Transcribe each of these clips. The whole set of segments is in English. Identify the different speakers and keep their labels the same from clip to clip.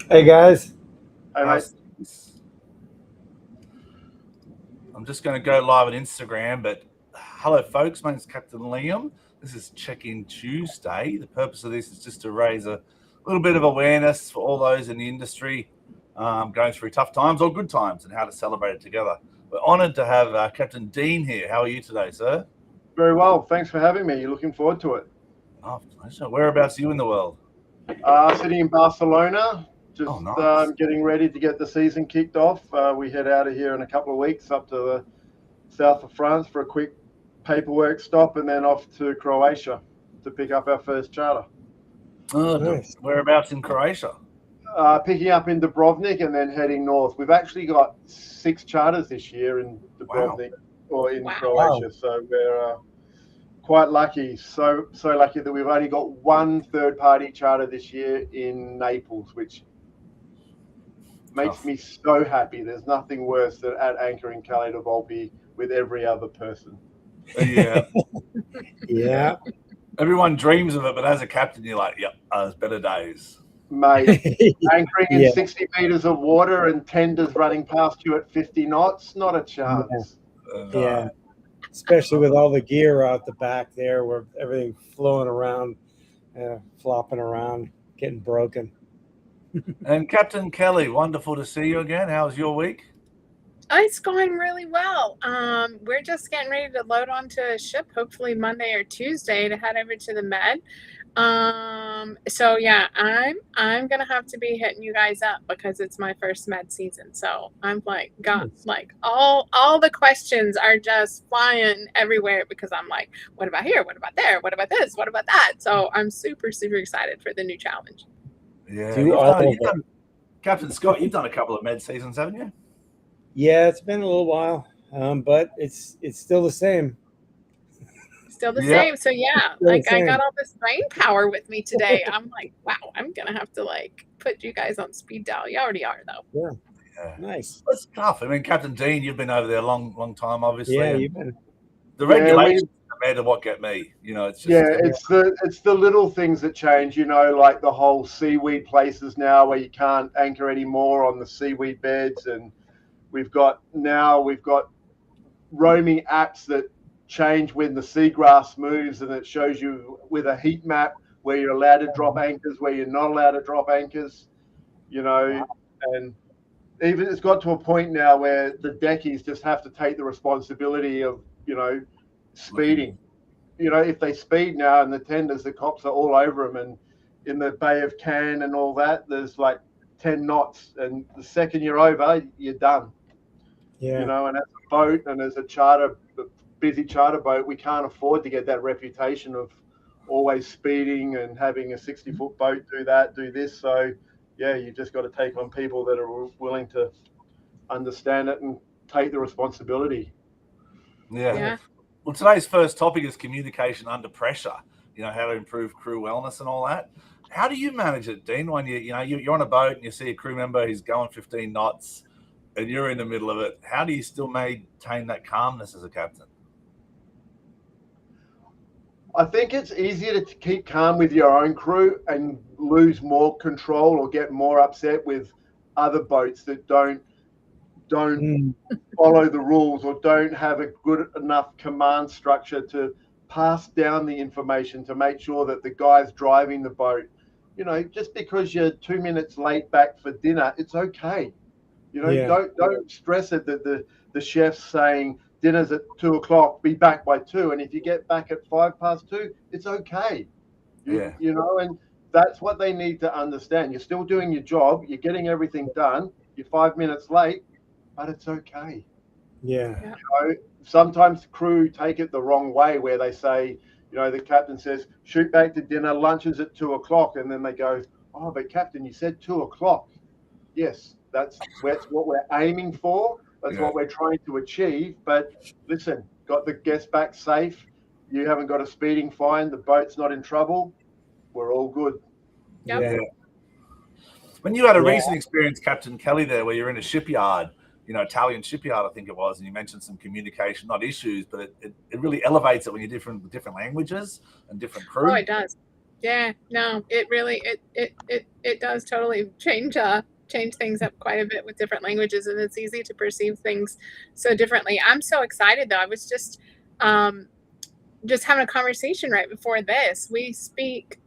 Speaker 1: Hey guys.
Speaker 2: Hey, mate.
Speaker 3: How's I'm just going to go live on Instagram, but hello, folks. My name's Captain Liam. This is Check-In Tuesday. The purpose of this is just to raise a little bit of awareness for all those in the industry going through tough times or good times and how to celebrate it together. We're honoured to have Captain Dean here. How are you today, sir?
Speaker 2: Very well. Thanks for having me. Looking forward to it.
Speaker 3: Oh, pleasure. Whereabouts are you in the world?
Speaker 2: Sitting in Barcelona, just
Speaker 3: Oh, nice.
Speaker 2: getting ready to get the season kicked off. We head out of here in a couple of weeks up to the south of France for a quick paperwork stop and then off to Croatia to pick up our first charter.
Speaker 3: Oh,
Speaker 1: Nice.
Speaker 3: whereabouts in Croatia?
Speaker 2: Picking up in Dubrovnik and then heading north. We've actually got 6 charters this year in Dubrovnik or in Croatia, so we're quite lucky. So lucky that we've only got one third-party charter this year in Naples, which makes me so happy. There's nothing worse than at anchor in Calle de Volpi with every other person.
Speaker 3: Yeah.
Speaker 1: Yeah.
Speaker 3: Everyone dreams of it, but as a captain, you're like, yep, there's better days.
Speaker 2: Mate, anchoring in
Speaker 1: Yeah.
Speaker 2: 60 meters of water and tenders running past you at 50 knots, not a chance.
Speaker 1: Yeah. Especially with all the gear out the back there where everything flowing around, flopping around, getting broken.
Speaker 3: And Captain Kelly, wonderful to see you again. How's your week?
Speaker 4: It's going really well. We're just getting ready to load onto a ship, hopefully Monday or Tuesday, to head over to the Med. So yeah, I'm gonna have to be hitting you guys up because it's my first Med season. So I'm like, got like all the questions are just flying everywhere because I'm like, what about here? What about there? What about this? What about that? So I'm super excited for the new challenge.
Speaker 3: Yeah,
Speaker 1: Do all of it.
Speaker 3: Captain Scott, you've done a couple of Med seasons, haven't you?
Speaker 1: Yeah, it's been a little while, but it's still the same.
Speaker 4: Still the
Speaker 3: Yeah.
Speaker 4: same. So yeah,
Speaker 1: Still the
Speaker 4: like I
Speaker 1: same.
Speaker 4: got all this brain power with me today. I'm like, wow, I'm gonna have to like put you guys on speed dial. You already are though.
Speaker 3: Yeah.
Speaker 1: Nice.
Speaker 3: It's tough. I mean, Captain Dean, you've been over there a long time, obviously.
Speaker 1: Yeah,
Speaker 3: and
Speaker 1: you've been.
Speaker 3: the regulations are made of what get me. You know, it's just
Speaker 2: it's the little things that change, like the whole seaweed places now where you can't anchor anymore on the seaweed beds, and we've got roaming apps that change when the seagrass moves, and it shows you with a heat map where you're allowed to drop anchors, where you're not allowed to drop anchors, and even it's got to a point now where the deckies just have to take the responsibility of, speeding. If they speed now in the tenders, the cops are all over them, and in the Bay of Cannes and all that, there's like 10 knots, and the second you're over, you're done.
Speaker 1: Yeah.
Speaker 2: And as a boat and as a busy charter boat, we can't afford to get that reputation of always speeding and having a 60-foot boat do this. So, yeah, you just got to take on people that are willing to understand it and take the responsibility.
Speaker 3: Yeah. Well, today's first topic is communication under pressure. How to improve crew wellness and all that. How do you manage it, Dean? When you're on a boat and you see a crew member who's going 15 knots and you're in the middle of it, how do you still maintain that calmness as a captain?
Speaker 2: I think it's easier to keep calm with your own crew and lose more control or get more upset with other boats that don't follow the rules or don't have a good enough command structure to pass down the information to make sure that the guys driving the boat, just because you're 2 minutes late back for dinner, it's okay. Don't stress it that the chef's saying dinner's at 2:00, be back by 2, and if you get back at 2:05, it's okay. And that's what they need to understand. You're still doing your job, you're getting everything done, you're 5 minutes late, but it's okay.
Speaker 1: Yeah.
Speaker 2: Sometimes the crew take it the wrong way, where they say, the captain says, shoot back to dinner, lunch is at 2:00, and then they go, oh, but Captain, you said 2:00. Yes, that's what we're aiming for. That's what we're trying to achieve. But listen, got the guests back safe. You haven't got a speeding fine. The boat's not in trouble. We're all good.
Speaker 4: Yep.
Speaker 1: Yeah.
Speaker 3: When you had a recent experience, Captain Kelly, there, where you're in a shipyard, Italian shipyard, I think it was, and you mentioned some communication, not issues, but it really elevates it when you're different languages and different crew.
Speaker 4: Oh, it does. Yeah, no, it really it does totally change things up quite a bit with different languages, and it's easy to perceive things so differently. I'm so excited though. I was just having a conversation right before this. We speak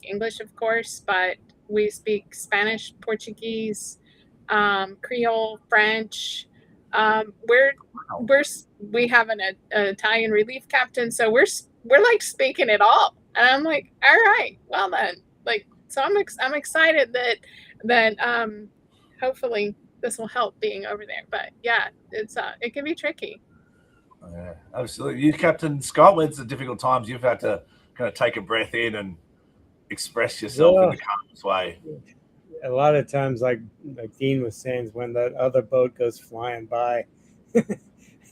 Speaker 4: English, of course, but we speak Spanish, Portuguese, Creole, French. We have an Italian relief captain, so we're like speaking it all. And I'm like, all right, well then, like, so I'm excited that hopefully this will help being over there. But yeah, it can be tricky.
Speaker 3: Yeah, absolutely. You, Captain Scott, when's the difficult times you've had to kind of take a breath in and express yourself in the calmest way?
Speaker 1: A lot of times, like Dean was saying, is when that other boat goes flying by.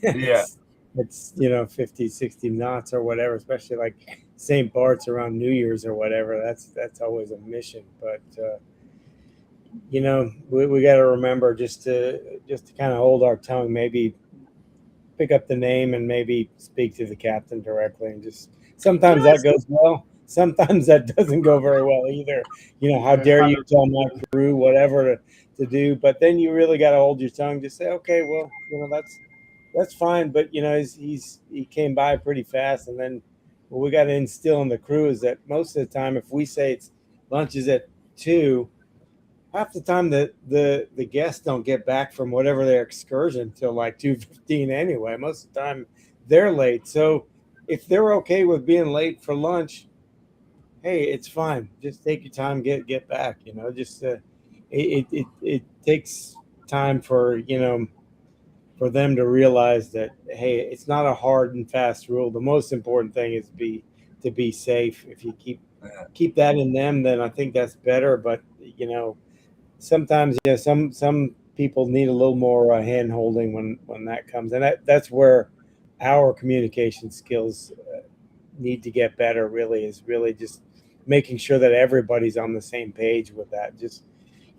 Speaker 3: Yeah.
Speaker 1: It's 50, 60 knots or whatever, especially like St. Bart's around New Year's or whatever. That's always a mission. But we got to remember just to kind of hold our tongue, maybe pick up the name and maybe speak to the captain directly, and just sometimes that goes well, sometimes that doesn't go very well either. How dare you tell my crew whatever to do? But then you really got to hold your tongue, just say, okay, well, that's fine. But he came by pretty fast. And then what we got to instill in the crew is that most of the time, if we say lunch is at 2, half the time the guests don't get back from whatever their excursion till like 2:15 anyway. Most of the time they're late. So if they're okay with being late for lunch, hey, it's fine. Just take your time, get back. Just it takes time for for them to realize that, hey, it's not a hard and fast rule. The most important thing is to be safe. If you keep that in them, then I think that's better. But sometimes some people need a little more hand holding when that comes, and that's where our communication skills need to get better. Really just making sure that everybody's on the same page with that. Just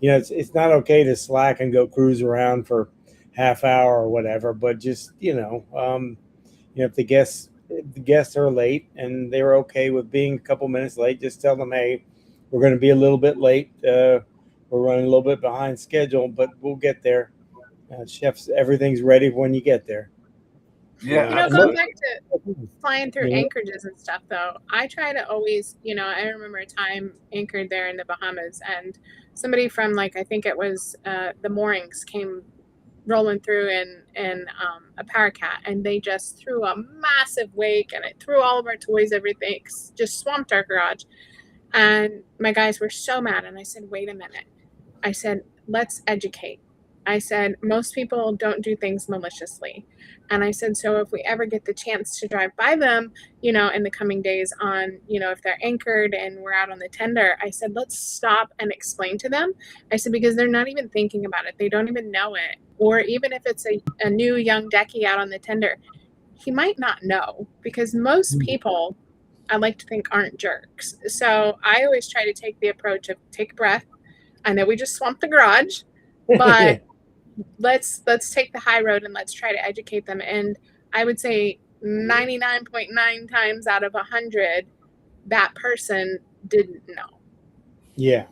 Speaker 1: it's not okay to slack and go cruise around for half hour or whatever, but just if the guests are late and they're okay with being a couple minutes late, just tell them, hey, we're going to be a little bit late. We're running a little bit behind schedule, but we'll get there. Chefs, everything's ready when you get there.
Speaker 3: Yeah,
Speaker 4: going back to flying through anchorages and stuff, though, I try to always, I remember a time anchored there in the Bahamas, and somebody from, like, I think it was the moorings came rolling through in a paracat, and they just threw a massive wake, and it threw all of our toys, everything, just swamped our garage. And my guys were so mad, and I said, wait a minute. I said, let's educate. I said, most people don't do things maliciously. And I said, so if we ever get the chance to drive by them, in the coming days on, if they're anchored and we're out on the tender, I said, let's stop and explain to them. I said, because they're not even thinking about it. They don't even know it. Or even if it's a new young decky out on the tender, he might not know, because most people, I like to think, aren't jerks. So I always try to take the approach of take a breath. I know we just swamped the garage, but let's take the high road and let's try to educate them. And I would say 99.9 times out of 100, that person didn't know.
Speaker 1: Yeah.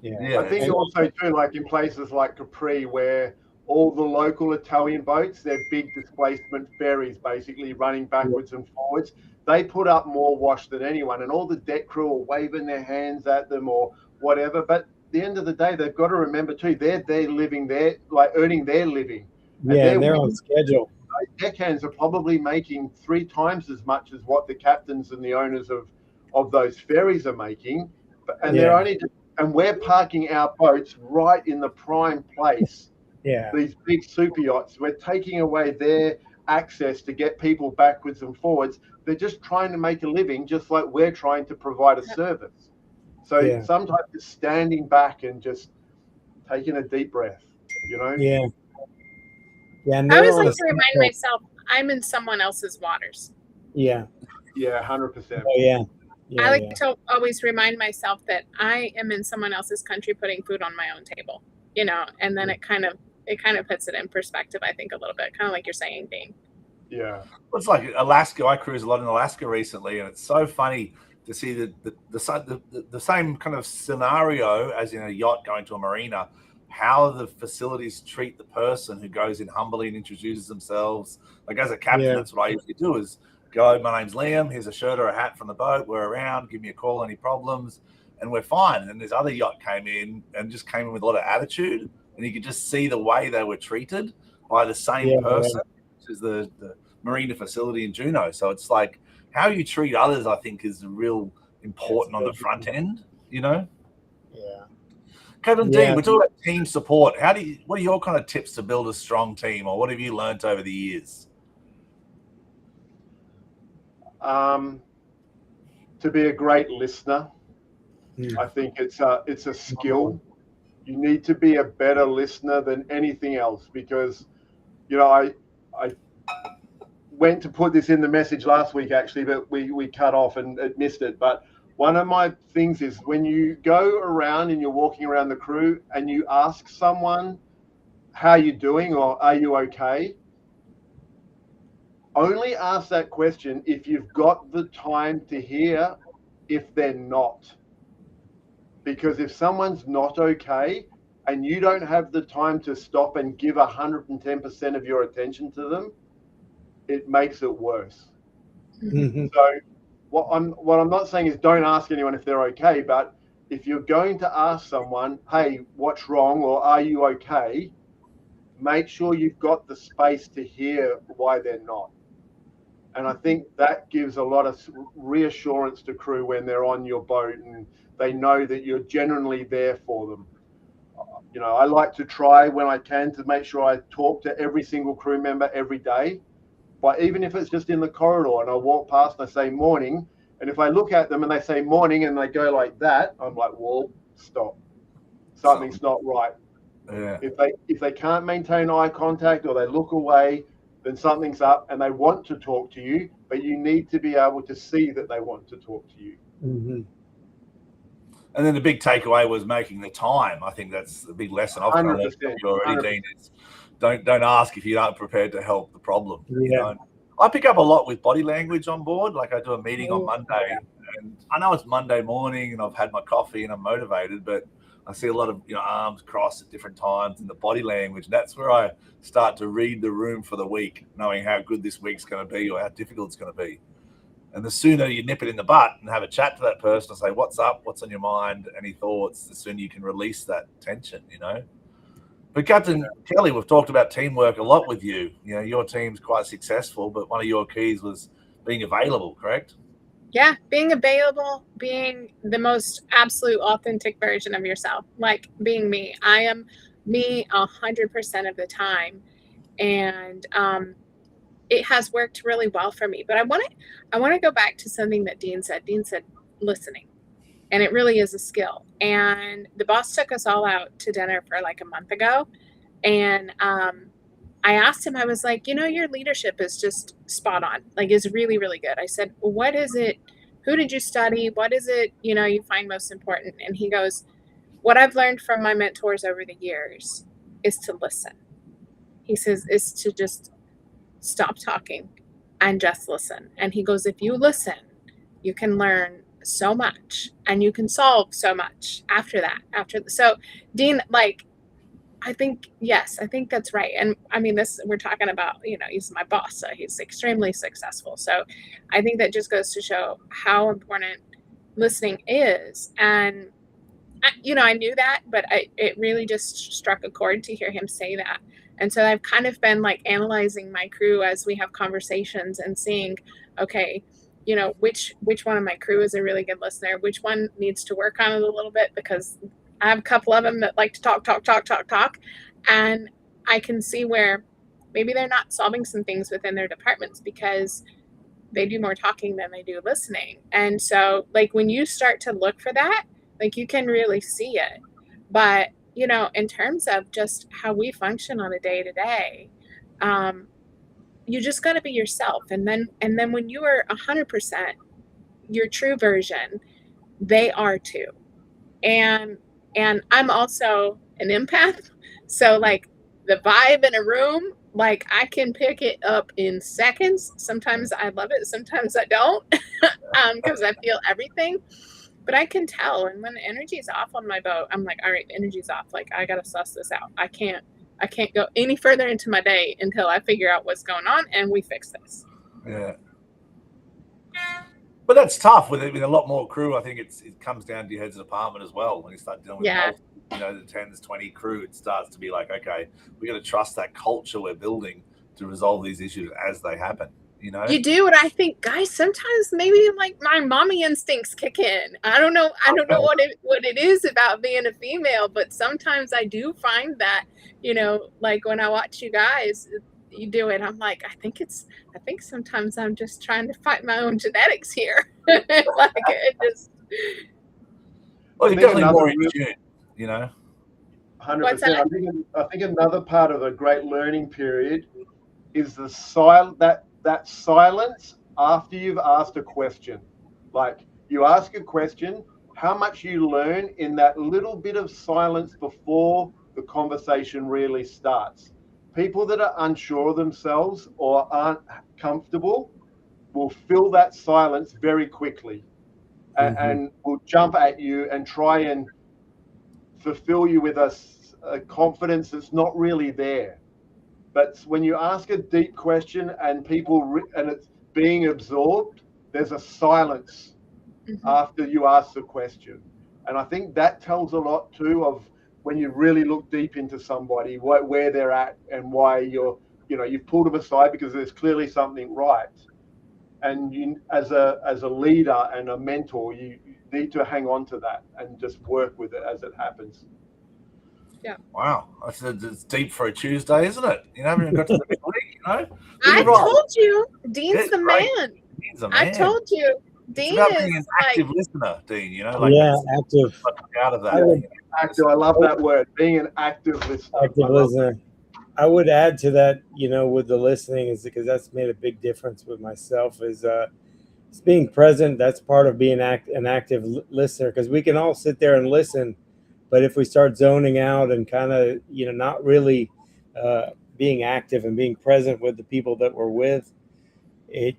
Speaker 2: I think also too, like in places like Capri, where all the local Italian boats, they're big displacement ferries, basically running backwards and forwards. They put up more wash than anyone, and all the deck crew are waving their hands at them or whatever. But at the end of the day, they've got to remember too, they're living there, like earning their living.
Speaker 1: And they're on schedule.
Speaker 2: Deckhands are probably making 3 times as much as what the captains and the owners of those ferries are making, and they're only. And we're parking our boats right in the prime place.
Speaker 1: Yeah.
Speaker 2: These big super yachts, we're taking away their access to get people backwards and forwards. They're just trying to make a living, just like we're trying to provide a service. So sometimes just standing back and just taking a deep breath,
Speaker 1: Yeah. And
Speaker 4: I always like to remind myself I'm in someone else's waters.
Speaker 1: Yeah.
Speaker 2: Yeah, 100%.
Speaker 1: Oh, yeah.
Speaker 4: I like to always remind myself that I am in someone else's country putting food on my own table, and then it kind of puts it in perspective, I think, a little bit, kind of like you're saying, Dean.
Speaker 2: Yeah.
Speaker 3: It's like Alaska. I cruise a lot in Alaska recently, and it's so funny to see the same kind of scenario as in a yacht going to a marina, how the facilities treat the person who goes in humbly and introduces themselves. Like as a captain, that's what I usually do is go, my name's Liam, here's a shirt or a hat from the boat, we're around, give me a call, any problems, and we're fine. And then this other yacht came in with a lot of attitude, and you could just see the way they were treated by the same person, which is the marina facility in Juneau. So it's like how you treat others, I think, is real important on the front end, you know?
Speaker 1: Yeah.
Speaker 3: Kevin Dean, we're talking about team support. What are your kind of tips to build a strong team, or what have you learned over the years?
Speaker 2: To be a great listener. I think it's a skill. You need to be a better listener than anything else, because, you know, I went to put this in the message last week actually, but we cut off and it missed it. But one of my things is when you go around and you're walking around the crew and you ask someone, how you doing, or are you okay? Only ask that question if you've got the time to hear if they're not. Because if someone's not okay and you don't have the time to stop and give 110% of your attention to them, it makes it worse.
Speaker 1: Mm-hmm.
Speaker 2: So what I'm not saying is don't ask anyone if they're okay, but if you're going to ask someone, hey, what's wrong, or are you okay, make sure you've got the space to hear why they're not. And I think that gives a lot of reassurance to crew when they're on your boat and they know that you're genuinely there for them. You know, I like to try when I can to make sure I talk to every single crew member every day. But even if it's just in the corridor and I walk past and I say morning, and if I look at them and they say morning and they go like that, I'm like, well, stop. Something's not right.
Speaker 3: Yeah.
Speaker 2: If they can't maintain eye contact or they look away, then something's up and they want to talk to you, but you need to be able to see that they want to talk to you.
Speaker 1: Mm-hmm.
Speaker 3: And then the big takeaway was making the time. I think that's the big lesson I've kind of learned from you already, 100%. Dean, is don't ask if you aren't prepared to help the problem.
Speaker 1: Yeah.
Speaker 3: You know? I pick up a lot with body language on board. Like I do a meeting on Monday, and I know it's Monday morning and I've had my coffee and I'm motivated, but I see a lot of arms crossed at different times in the body language. That's where I start to read the room for the week, knowing how good this week's going to be or how difficult it's going to be. And the sooner you nip it in the butt and have a chat to that person and say, what's up, what's on your mind, any thoughts, the sooner you can release that tension, you know. But Captain Kelly, we've talked about teamwork a lot with you. You know, your team's quite successful, but one of your keys was being available, correct?
Speaker 4: Yeah, being available, being the most absolute authentic version of yourself, like being me. I am me 100% of the time, and it has worked really well for me. But I want to go back to something that Dean said. Dean said listening, and it really is a skill. And the boss took us all out to dinner for like a month ago, and I asked him, I was like, your leadership is just spot on, like is really, really good. I said, well, what is it? Who did you study? What is it, you find most important? And he goes, what I've learned from my mentors over the years is to listen. He says, is to just stop talking and just listen. And he goes, if you listen, you can learn so much and you can solve so much after that. So Dean, like, I think that's right. And I mean, we're talking about, he's my boss, so he's extremely successful. So I think that just goes to show how important listening is. And, I knew that, but it really just struck a chord to hear him say that. And so I've kind of been like analyzing my crew as we have conversations and seeing, okay, which one of my crew is a really good listener, which one needs to work on it a little bit, because I have a couple of them that like to talk. And I can see where maybe they're not solving some things within their departments because they do more talking than they do listening. And so like when you start to look for that, like you can really see it. But, in terms of just how we function on a day to day, you just got to be yourself. And then when you are 100% your true version, they are too. And I'm also an empath. So like the vibe in a room like I can pick it up in seconds. Sometimes I love it, sometimes I don't, because I feel everything. But I can tell, and when the energy's off on my boat, I'm like, all right, the energy's off. Like I gotta suss this out. I can't go any further into my day until I figure out what's going on and we fix this.
Speaker 3: Yeah. But that's tough with a lot more crew. I think it comes down to your heads of department as well. When you start dealing with the 10s, 20 crew, it starts to be like, okay, we got to trust that culture we're building to resolve these issues as they happen.
Speaker 4: You do, and I think, guys, sometimes maybe like my mommy instincts kick in. I don't know what it is about being a female, but sometimes I do find that, like when I watch you guys, you do it, I'm like, I think sometimes I'm just trying to fight my own genetics here. Like it just.
Speaker 3: Well, you're definitely more in tune,
Speaker 2: 100%. I think another part of a great learning period is that silence after you've asked a question. Like you ask a question, how much you learn in that little bit of silence before the conversation really starts. People that are unsure of themselves or aren't comfortable will fill that silence very quickly and will jump at you and try and fulfill you with a confidence that's not really there. But when you ask a deep question and and it's being absorbed, there's a silence after you ask the question. And I think that tells a lot too of when you really look deep into somebody, where they're at and why you've pulled them aside because there's clearly something right. And you, as a leader and a mentor, you need to hang on to that and just work with it as it happens.
Speaker 4: Yeah.
Speaker 3: Wow, it's deep for a Tuesday, isn't it? You haven't even got to the big week,
Speaker 4: I told you, Dean's the man.
Speaker 3: Dean's the man.
Speaker 4: I told you, Dean
Speaker 3: it's about
Speaker 4: is
Speaker 3: being an active listener, Dean.
Speaker 1: Active.
Speaker 3: Out of that.
Speaker 2: Active. I love that word. Being an active listener.
Speaker 1: Active listener. I would add to that, with the listening, is because that's made a big difference with myself. Is being present. That's part of being an active listener, because we can all sit there and listen. But if we start zoning out and kind of, not really being active and being present with the people that we're with, it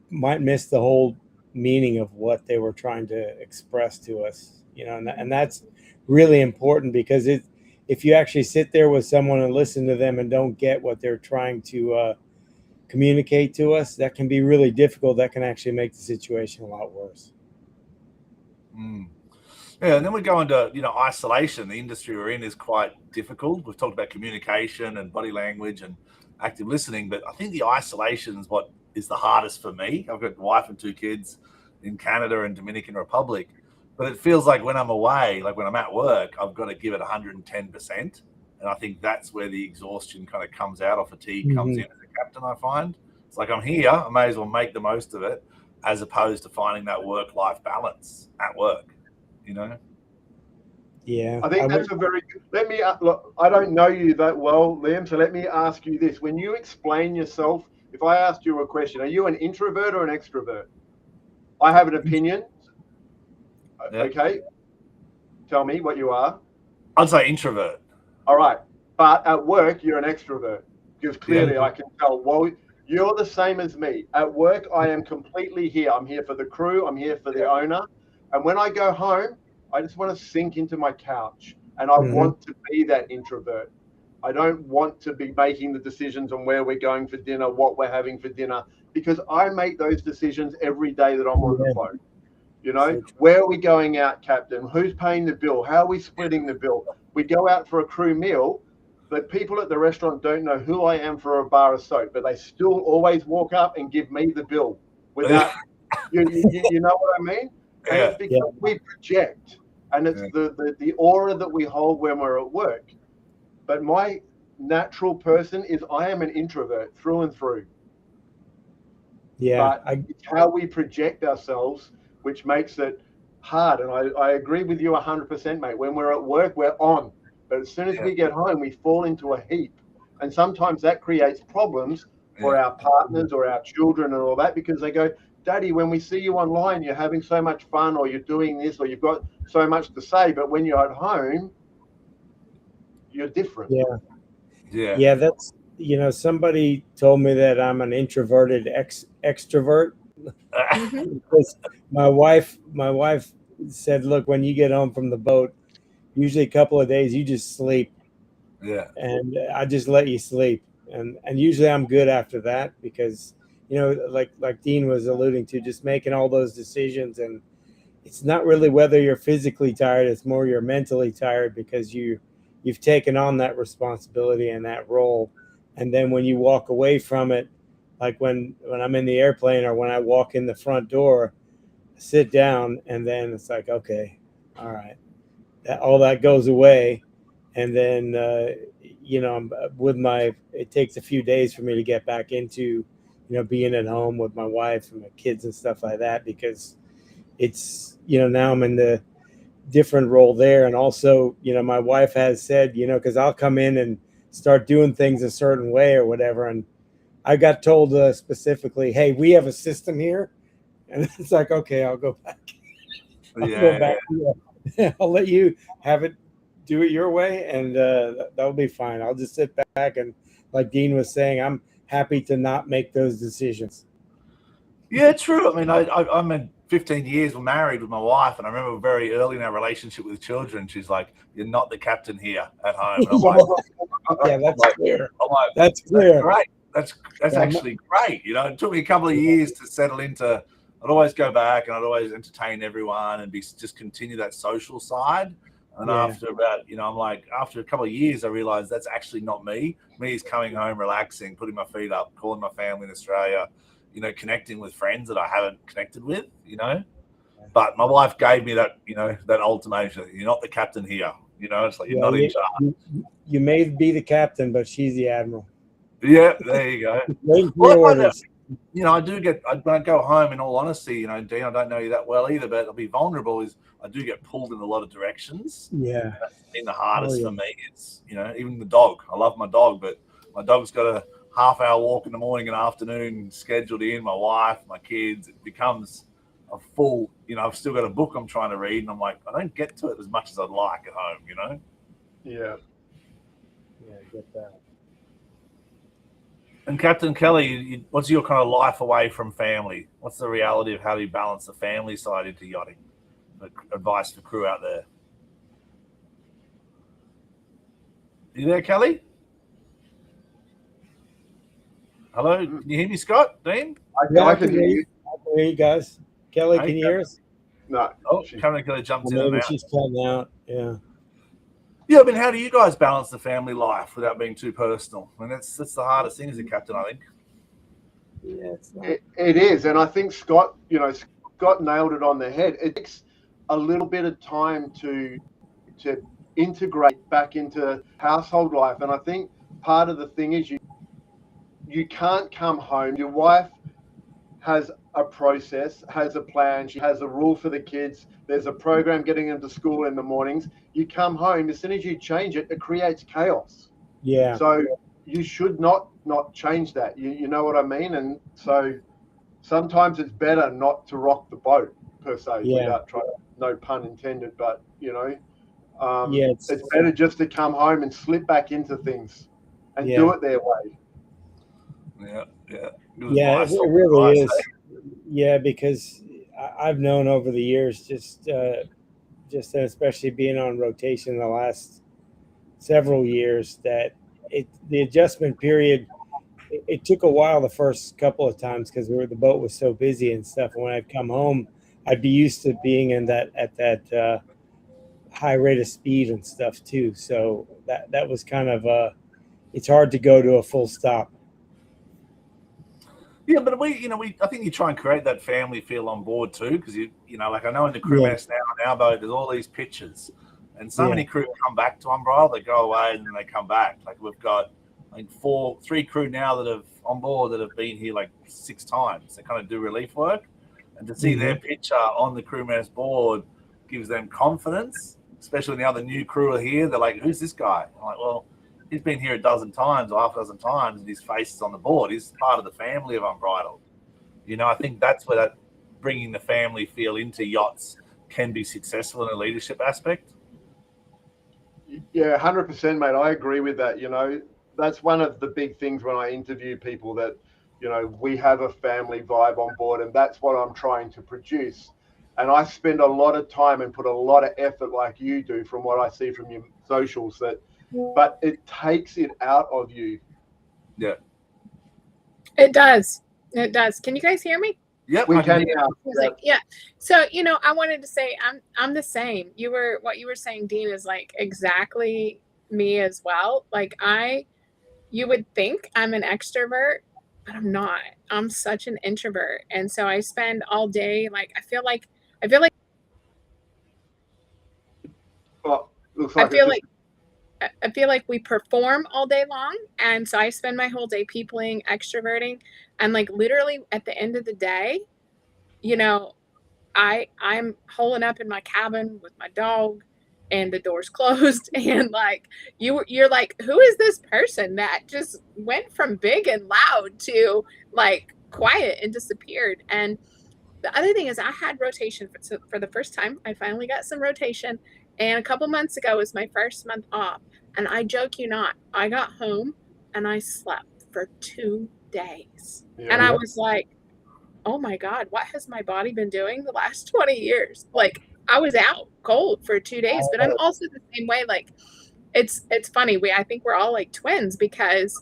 Speaker 1: might miss the whole meaning of what they were trying to express to us, and that's really important, because if you actually sit there with someone and listen to them and don't get what they're trying to communicate to us, that can be really difficult. That can actually make the situation a lot worse.
Speaker 3: Yeah, and then we go into, isolation. The industry we're in is quite difficult. We've talked about communication and body language and active listening, but I think the isolation is what is the hardest for me. I've got a wife and 2 kids in Canada and Dominican Republic, but it feels like when I'm away, like when I'm at work, I've got to give it 110%. And I think that's where the exhaustion kind of comes out, or fatigue comes in as a captain, I find. It's like I'm here, I may as well make the most of it, as opposed to finding that work-life balance at work.
Speaker 1: Yeah,
Speaker 2: I think that's a very good. Let me look. I don't know you that well, Liam, so let me ask you this: when you explain yourself, if I asked you a question, are you an introvert or an extrovert? I have an opinion.
Speaker 3: Yeah.
Speaker 2: Okay, tell me what you are.
Speaker 3: I'd say introvert.
Speaker 2: All right, but at work you're an extrovert, because clearly I can tell. Well, you're the same as me. At work, I am completely here. I'm here for the crew. I'm here for the owner. And when I go home, I just want to sink into my couch, and I want to be that introvert. I don't want to be making the decisions on where we're going for dinner, what we're having for dinner, because I make those decisions every day that I'm on the boat. Where are we going out, Captain? Who's paying the bill? How are we splitting the bill? We go out for a crew meal, but people at the restaurant don't know who I am for a bar of soap, but they still always walk up and give me the bill without, you know what I mean? And it's because we project, and it's the aura that we hold when we're at work. But my natural person is I am an introvert through and through.
Speaker 1: Yeah,
Speaker 2: but it's how we project ourselves which makes it hard. And I agree with you 100%, mate. When we're at work, we're on. But as soon as we get home, we fall into a heap. And sometimes that creates problems for our partners or our children and all that, because they go, Daddy, when we see you online, you're having so much fun, or you're doing this, or you've got so much to say. But when you're at home, you're different.
Speaker 1: Yeah, somebody told me that I'm an introverted extrovert. Because my wife said, look, when you get home from the boat, usually a couple of days, you just sleep,
Speaker 3: Yeah.
Speaker 1: and I just let you sleep, and usually I'm good after that, because like Dean was alluding to, just making all those decisions, and it's not really whether you're physically tired, it's more you're mentally tired, because you've taken on that responsibility and that role. And then when you walk away from it, like when I'm in the airplane, or when I walk in the front door, sit down, and then it's like, okay, all right, all that goes away. And then I'm with my it takes a few days for me to get back into being at home with my wife and my kids and stuff like that, because it's now I'm in the different role there. And also my wife has said, because I'll come in and start doing things a certain way or whatever, and I got told specifically, hey, we have a system here. And it's like, okay, I'll go back. I'll go back. Yeah. I'll let you have it, do it your way, and that'll be fine. I'll just sit back, and like Dean was saying, I'm happy to not make those decisions.
Speaker 3: Yeah, true. I mean, I'm in 15 years, we're married with my wife, and I remember very early in our relationship with children, she's like, "You're not the captain here at home." And I'm like,
Speaker 1: yeah, that's clear.
Speaker 3: I'm like,
Speaker 1: that's clear.
Speaker 3: That's great. That's actually great. It took me a couple of years to settle into. I'd always go back, and I'd always entertain everyone and just continue that social side. And after about, I'm like, after a couple of years, I realized that's actually not me. Me is coming home, relaxing, putting my feet up, calling my family in Australia, connecting with friends that I haven't connected with, But my wife gave me that, that ultimatum. You're not the captain here. It's like you're not in charge.
Speaker 1: You may be the captain, but she's the admiral.
Speaker 3: Yeah, there you go.
Speaker 1: Orders.
Speaker 3: When I go home, in all honesty, Dean, I don't know you that well either, but I'll be vulnerable, is I do get pulled in a lot of directions.
Speaker 1: Yeah.
Speaker 3: That's been the hardest for me. It's, even the dog. I love my dog, but my dog's got a half-hour walk in the morning and afternoon scheduled in, my wife, my kids. It becomes a full, I've still got a book I'm trying to read, and I'm like, I don't get to it as much as I'd like at home,
Speaker 2: Yeah.
Speaker 1: Yeah, I get that.
Speaker 3: And Captain Kelly, what's your kind of life away from family? What's the reality of how do you balance the family side into yachting? Advice for crew out there. Are you there, Kelly? Hello, can you hear me, Scott? Dean?
Speaker 2: I can hear you.
Speaker 1: I can hear you guys. Kelly, can you hear us?
Speaker 2: No.
Speaker 3: Oh, Captain Kelly jumped in and
Speaker 1: Maybe
Speaker 3: out.
Speaker 1: she's cutting out. Yeah.
Speaker 3: Yeah, I mean, how do you guys balance the family life without being too personal? I mean, that's the hardest thing as a captain, I think.
Speaker 1: Yeah, it's not.
Speaker 2: It is, and I think Scott nailed it on the head. It takes a little bit of time to integrate back into household life, and I think part of the thing is you can't come home. Your wife has a process, has a plan, she has a rule for the kids. There's a program getting them to school in the mornings. You come home, as soon as you change it, it creates chaos.
Speaker 1: Yeah.
Speaker 2: So you should not change that. You know what I mean? And so sometimes it's better not to rock the boat, per se, without trying, no pun intended, but it's better just to come home and slip back into things and do it their way.
Speaker 1: Yeah, it really is. Yeah, because I've known over the years, just especially being on rotation the last several years, that the adjustment period, it took a while the first couple of times, because the boat was so busy and stuff. And when I'd come home, I'd be used to being at that high rate of speed and stuff too. So that was kind of it's hard to go to a full stop.
Speaker 3: Yeah, but I think you try and create that family feel on board too, because like I know in the crew mess now on our boat, there's all these pictures, and so many crew come back to Umbrella, they go away and then they come back. Like we've got, I think 3 crew now that have on board that have been here like 6 times. They kind of do relief work, and to see their picture on the crew mess board gives them confidence, especially when the other new crew are here. They're like, "Who's this guy?" I'm like, "Well, he's been here a dozen times or half a dozen times, and his face is on the board. He's part of the family of Unbridled." I think that's where that bringing the family feel into yachts can be successful in a leadership aspect.
Speaker 2: Yeah, 100%, mate. I agree with that. that's one of the big things when I interview people, that, you know, we have a family vibe on board, and that's what I'm trying to produce. And I spend a lot of time and put a lot of effort, like you do, from what I see from your socials, but it takes it out of you.
Speaker 3: Yeah.
Speaker 4: It does. It does. Can you guys hear me?
Speaker 3: Yep.
Speaker 2: We
Speaker 3: I
Speaker 2: can
Speaker 3: hear
Speaker 2: now.
Speaker 4: Yeah. So, you know, I wanted to say I'm the same. What you were saying, Dean, is like exactly me as well. Like you would think I'm an extrovert, but I'm not. I'm such an introvert. And so I spend all day, like I feel like
Speaker 2: Oh, looks
Speaker 4: I
Speaker 2: like
Speaker 4: feel like I feel like we perform all day long. And so I spend my whole day peopling, extroverting, and like literally at the end of the day, you know, I'm holing up in my cabin with my dog and the door's closed, and like you're like, who is this person that just went from big and loud to like quiet and disappeared? And the other thing is I had rotation for the first time. I finally got some rotation, and a couple months ago was my first month off, and I joke you not, I got home and I slept for 2 days.
Speaker 2: Yeah.
Speaker 4: And I was like, oh my God, what has my body been doing the last 20 years? Like I was out cold for 2 days, but I'm also the same way. Like it's funny. I think we're all like twins, because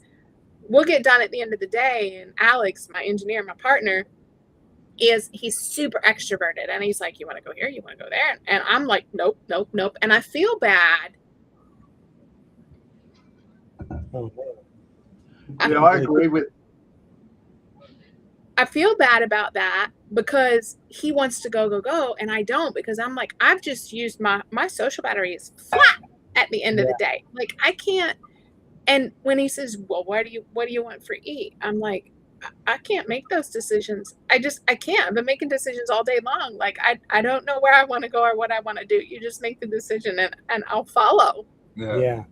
Speaker 4: we'll get done at the end of the day. And Alex, my engineer, my partner, he's super extroverted, and he's like, you want to go here? You want to go there? And I'm like, nope, nope, nope. And I feel bad.
Speaker 2: Yeah, I agree with.
Speaker 4: I feel bad about that, because he wants to go, and I don't, because I'm like, I've just used my social battery is flat at the end of the day. Like I can't. And when he says, well, what do you want for eat? I'm like, I can't make those decisions. I can't. I've been making decisions all day long. Like I don't know where I want to go or what I want to do. You just make the decision, and I'll follow.
Speaker 1: Yeah.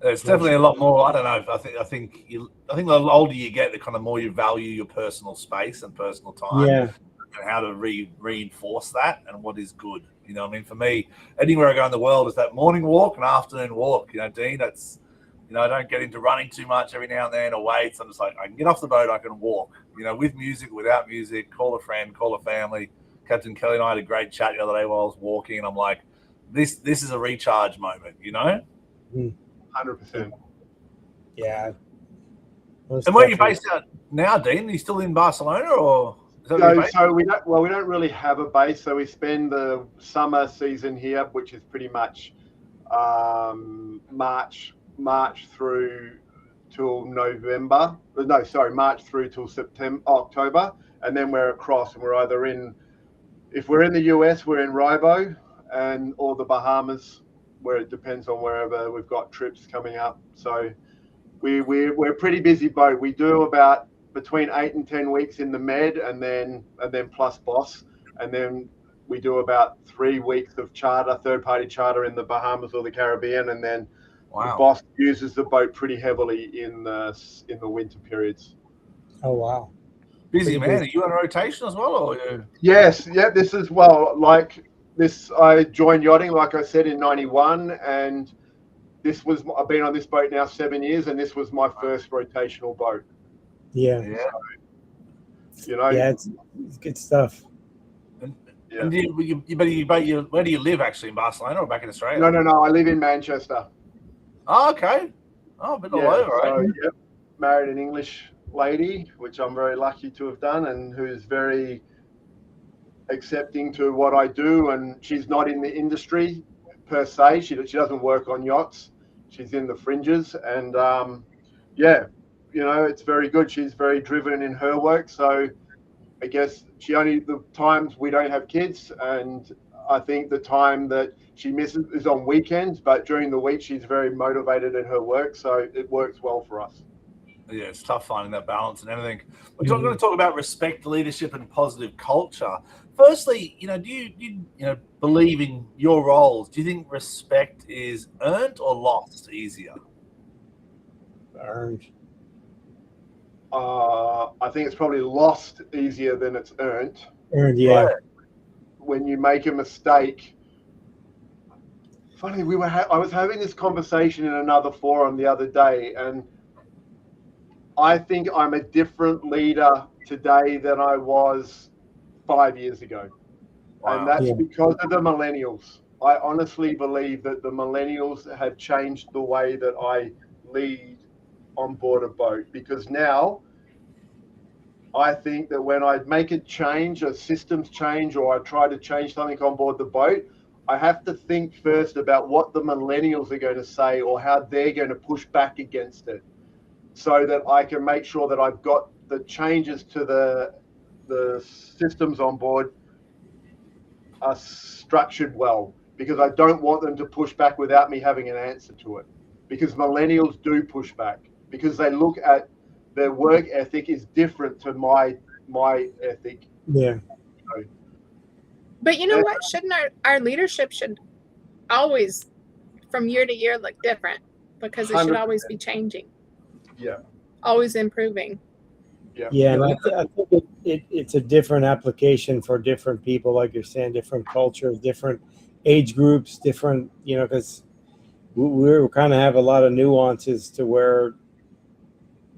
Speaker 3: It's definitely a lot more. I don't know. I think the older you get, the kind of more you value your personal space and personal time.
Speaker 1: Yeah.
Speaker 3: And how to reinforce that and what is good. You know what I mean? For me, anywhere I go in the world is that morning walk and afternoon walk. You know, Dean, that's, you know, I don't get into running too much every now and then or weights. I'm just like, I can get off the boat, I can walk, you know, with music, without music, call a friend, call a family. Captain Kelly and I had a great chat the other day while I was walking, and I'm like, this is a recharge moment, you know?
Speaker 2: 100%.
Speaker 1: Yeah.
Speaker 3: And where are you based out now, Dean? Are you still in Barcelona, or?
Speaker 2: So we don't really have a base. So we spend the summer season here, which is pretty much March through till November. No, sorry, March through till October, and then we're across, and we're either if we're in the US, we're in Ribo or the Bahamas, where it depends on wherever we've got trips coming up. So we're a pretty busy boat. We do about between 8 and 10 weeks in the Med, and then plus Boss, and then we do about 3 weeks of third-party charter in the Bahamas or the Caribbean, and then the Boss uses the boat pretty heavily in the winter periods.
Speaker 1: Oh wow,
Speaker 3: busy man! Are you on rotation as well, or?
Speaker 2: Yes, yeah. This is like this. I joined yachting, like I said, in '91, and I've been on this boat now 7 years, and this was my first rotational boat.
Speaker 1: Yeah.
Speaker 2: You know.
Speaker 1: Yeah, it's good stuff.
Speaker 3: And where do you live actually, in Barcelona or back in Australia?
Speaker 2: No. I live in Manchester.
Speaker 3: Oh, okay. Oh, a bit all over, right?
Speaker 2: So, yep, married an English lady, which I'm very lucky to have done, and who's very accepting to what I do. And she's not in the industry per se. She doesn't work on yachts. She's in the fringes, and you know, it's very good. She's very driven in her work. So I guess the times we don't have kids, and I think the time that she misses is on weekends, but during the week she's very motivated in her work, so it works well for us.
Speaker 3: Yeah, it's tough finding that balance and everything. We're going to talk about respect, leadership, and positive culture. Firstly, you know, do you believe in your roles? Do you think respect is earned or lost easier?
Speaker 1: Earned.
Speaker 2: I think it's probably lost easier than it's earned.
Speaker 1: Earned, yeah.
Speaker 2: But when you make a mistake, funny, I was having this conversation in another forum the other day, and I think I'm a different leader today than I was 5 years ago.
Speaker 3: Wow.
Speaker 2: And that's
Speaker 1: Yeah.
Speaker 2: because of the millennials. I honestly believe that the millennials have changed the way that I lead on board a boat, because now I think that when I make a change, a systems change, or I try to change something on board the boat, I have to think first about what the millennials are going to say or how they're going to push back against it, so that I can make sure that I've got the changes to the systems on board are structured well, because I don't want them to push back without me having an answer to it. Because millennials do push back, because they look at their work ethic is different to my ethic.
Speaker 1: Yeah.
Speaker 4: But you know what? Shouldn't our leadership should always, from year to year, look different, because it should
Speaker 2: 100%.
Speaker 4: always be changing,
Speaker 2: Yeah.
Speaker 4: always improving.
Speaker 1: Yeah, and I think it's a different application for different people, like you're saying, different cultures, different age groups, different, because we kind of have a lot of nuances to where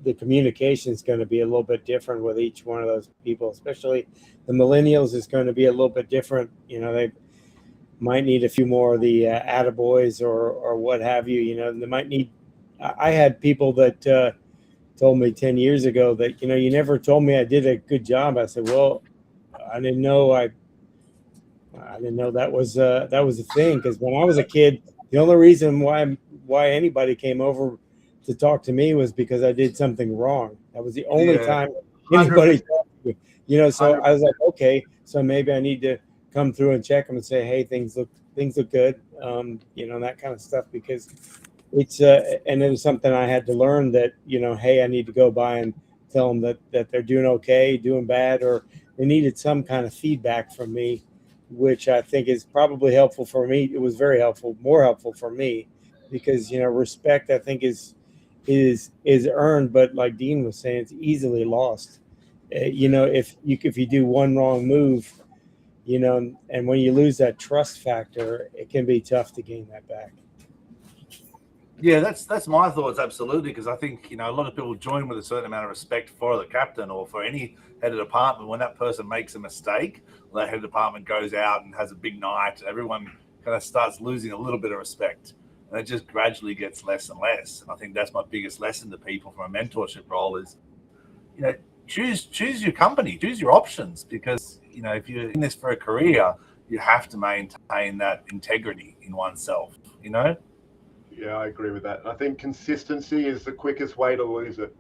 Speaker 1: the communication is going to be a little bit different with each one of those people, especially the millennials is going to be a little bit different. They might need a few more of the attaboys or what have you. They might need. I had people that told me 10 years ago that, you never told me I did a good job. I said, well, I didn't know that was a thing, because when I was a kid, the only reason why anybody came over to talk to me was because I did something wrong. That was the only time anybody talked to me. So I was like, okay, so maybe I need to come through and check them and say, hey, things look good, that kind of stuff, because it's and it was something I had to learn, that hey, I need to go by and tell them that they're doing okay, doing bad, or they needed some kind of feedback from me, which I think is probably helpful for me. It was very helpful, more helpful for me, because respect, I think, is earned, but like Dean was saying, it's easily lost. If you do one wrong move, and when you lose that trust factor, it can be tough to gain that back.
Speaker 3: Yeah, that's my thoughts, absolutely, because I think a lot of people join with a certain amount of respect for the captain or for any head of department. When that person makes a mistake, that head of department goes out and has a big night, everyone kind of starts losing a little bit of respect, and it just gradually gets less and less. And I think that's my biggest lesson to people from a mentorship role is, choose your company, choose your options, because if you're in this for a career, you have to maintain that integrity in oneself.
Speaker 2: Yeah, I agree with that. I think consistency is the quickest way to lose it,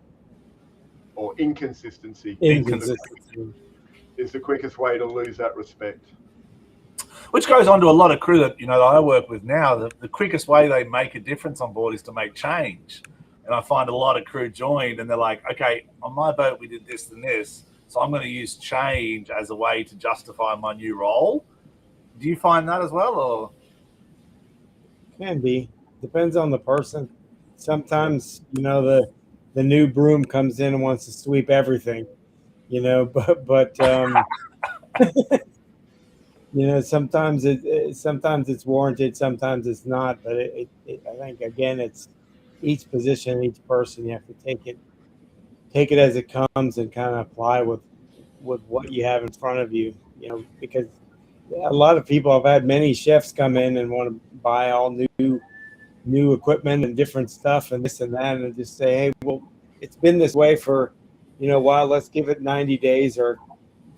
Speaker 2: or inconsistency is the quickest way to lose that respect.
Speaker 3: Which goes on to a lot of crew that that I work with now. The quickest way they make a difference on board is to make change. And I find a lot of crew joined and they're like, okay, on my boat we did this and this, so I'm going to use change as a way to justify my new role. Do you find that as well, or?
Speaker 1: Can be. Depends on the person. Sometimes, the new broom comes in and wants to sweep everything, but sometimes it's warranted, sometimes it's not. But I think, again, it's each position, each person. You have to take it as it comes and kind of apply with what you have in front of you, because a lot of people, I've had many chefs come in and want to buy all new equipment and different stuff and this and that, and just say, hey, well, it's been this way for a while, let's give it 90 days or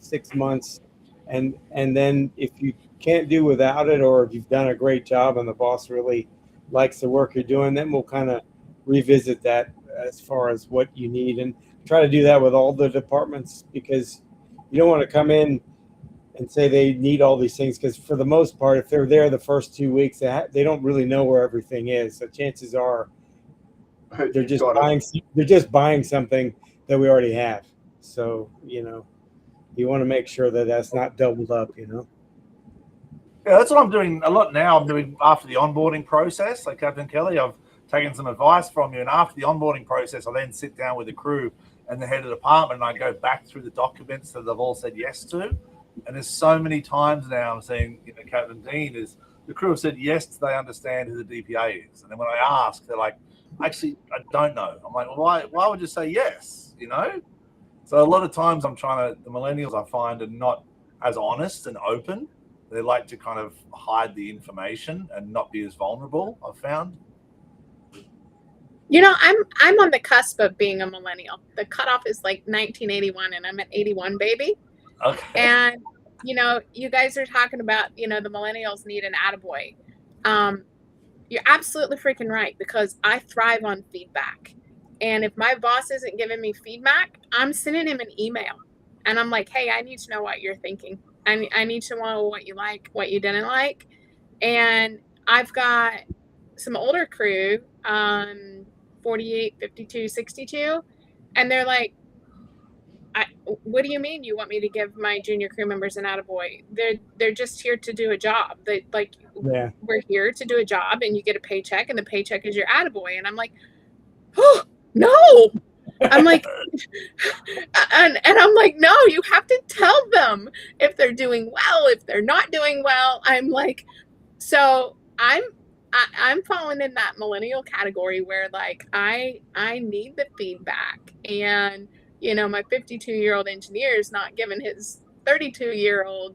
Speaker 1: 6 months, and then if you can't do without it, or if you've done a great job and the boss really likes the work you're doing, then we'll kind of revisit that as far as what you need, and try to do that with all the departments, because you don't want to come in and say they need all these things, because for the most part, if they're there the first 2 weeks, they don't really know where everything is. So chances are they're just buying something that we already have. So you want to make sure that that's not doubled up.
Speaker 3: Yeah, that's what I'm doing a lot now. I'm doing after the onboarding process, like Captain Kelly. I've taken some advice from you, and after the onboarding process, I then sit down with the crew and the head of the department, and I go back through the documents that they've all said yes to. And there's so many times now I'm saying, Captain Dean, is the crew have said yes, they understand who the DPA is. And then when I ask, they're like, actually, I don't know. I'm like, well, why would you say yes? You know? So a lot of times the millennials I find are not as honest and open. They like to kind of hide the information and not be as vulnerable, I've found.
Speaker 4: You know, I'm on the cusp of being a millennial. The cutoff is like 1981, and I'm an 81 baby.
Speaker 3: Okay.
Speaker 4: And, you know, you guys are talking about, you know, the millennials need an attaboy. You're absolutely freaking right, because I thrive on feedback. And if my boss isn't giving me feedback, I'm sending him an email. And I'm like, hey, I need to know what you're thinking. I need to know what you like, what you didn't like. And I've got some older crew, 48, 52, 62. And they're like, what do you mean you want me to give my junior crew members an attaboy? They're just here to do a job. We're here to do a job, and you get a paycheck, and the paycheck is your attaboy. And I'm like, oh no. I'm like, and I'm like, no, you have to tell them if they're doing well, if they're not doing well. I'm like, so I'm falling in that millennial category where like I need the feedback, and you know, my 52-year-old engineer is not giving his 32-year-old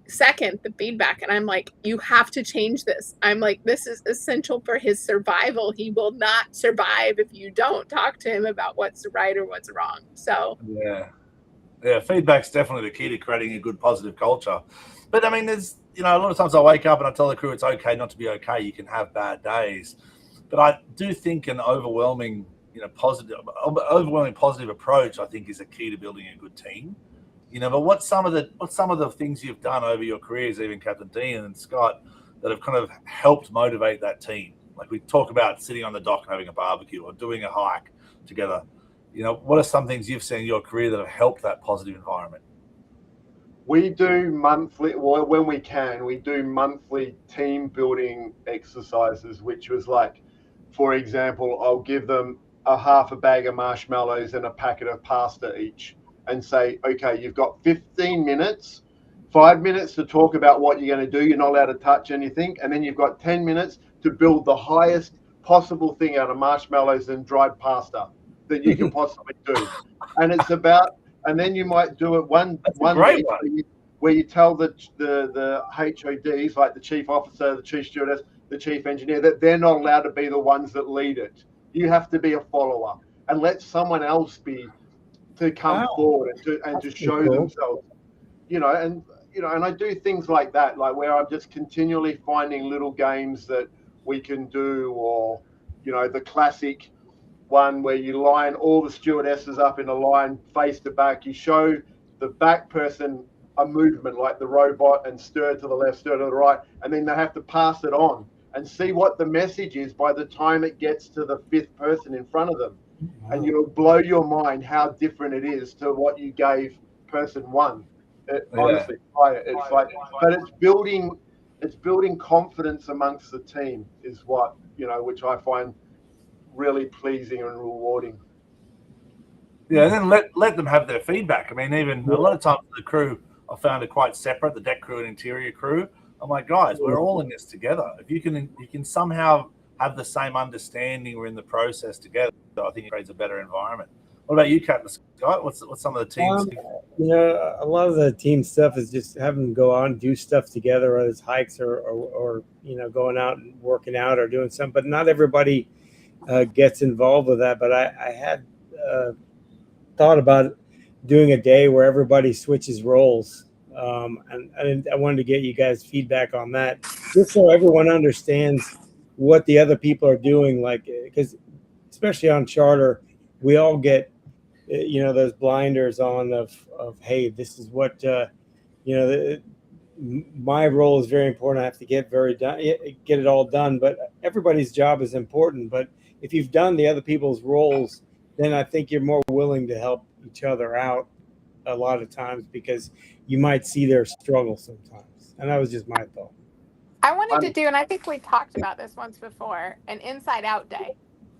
Speaker 4: second the feedback, and I'm like, you have to change this. I'm like, this is essential for his survival. He will not survive if you don't talk to him about what's right or what's wrong. So
Speaker 3: yeah, feedback's definitely the key to creating a good positive culture. But I mean, there's, you know, a lot of times I wake up and I tell the crew it's okay not to be okay. You can have bad days, but I do think an overwhelming positive approach, I think, is a key to building a good team. You know, but what's some of the things you've done over your careers, even Captain Dean and Scott, that have kind of helped motivate that team? Like we talk about sitting on the dock and having a barbecue or doing a hike together. You know, what are some things you've seen in your career that have helped that positive environment?
Speaker 2: We do monthly, well, when we can, we do monthly team building exercises, which was like, for example, I'll give them a half a bag of marshmallows and a packet of pasta each and say, okay, you've got 15 minutes, 5 minutes to talk about what you're going to do. You're not allowed to touch anything. And then you've got 10 minutes to build the highest possible thing out of marshmallows and dried pasta that you can possibly do. And it's about, and then you might do it one week where you tell the HODs, like the chief officer, the chief stewardess, the chief engineer, that they're not allowed to be the ones that lead it. You have to be a follower and let someone else come forward and to show themselves. And I do things like that, like where I'm just continually finding little games that we can do, or the classic one where you line all the stewardesses up in a line face to back. You show the back person a movement like the robot and stir to the left, stir to the right, and then they have to pass it on and see what the message is by the time it gets to the fifth person in front of them. Wow. And you'll blow your mind how different it is to what you gave person one. Honestly, it's like, but it's building confidence amongst the team is what, which I find really pleasing and rewarding.
Speaker 3: Yeah, and then let them have their feedback. I mean, even a lot of times the crew, I found it quite separate, the deck crew and interior crew. I'm like, guys, we're all in this together. If you can somehow have the same understanding, we're in the process together, I think it creates a better environment. What about you, Captain Scott? What's some of the teams?
Speaker 1: A lot of the team stuff is just having them go out and do stuff together, whether it's hikes or going out and working out or doing something. But not everybody gets involved with that. But I had thought about doing a day where everybody switches roles. And I wanted to get you guys' feedback on that, just so everyone understands what the other people are doing. Like, because especially on charter, we all get, those blinders on of hey, this is what, my role is very important. I have to get it all done. But everybody's job is important. But if you've done the other people's roles, then I think you're more willing to help each other out a lot of times, because you might see their struggle sometimes. And that was just my thought.
Speaker 4: I wanted to do, and I think we talked about this once before, an inside out day.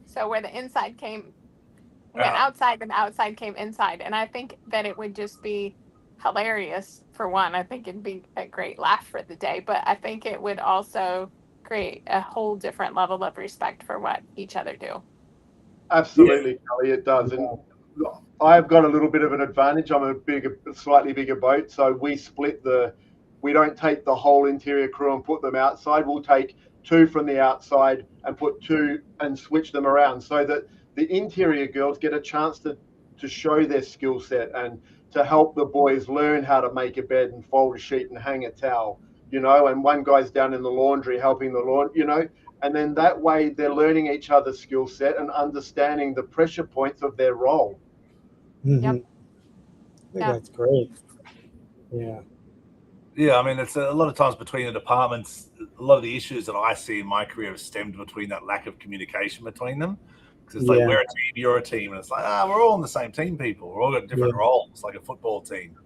Speaker 4: So where the inside went outside and the outside came inside. And I think that it would just be hilarious for one. I think it'd be a great laugh for the day, but I think it would also create a whole different level of respect for what each other do.
Speaker 2: Absolutely, Kelly, it does. And I've got a little bit of an advantage. I'm a slightly bigger boat, so we don't take the whole interior crew and put them outside. We'll take 2 from the outside and put 2 and switch them around so that the interior girls get a chance to show their skill set and to help the boys learn how to make a bed and fold a sheet and hang a towel, and one guy's down in the laundry helping the laundry, and then that way they're learning each other's skill set and understanding the pressure points of their role.
Speaker 1: Mm-hmm.
Speaker 4: Yep.
Speaker 1: I think that's great. Yeah.
Speaker 3: Yeah, I mean, it's a lot of times between the departments, a lot of the issues that I see in my career have stemmed between that lack of communication between them. Because it's like, we're a team, you're a team. And it's like, we're all on the same team, people. We're all got different roles, like a football team.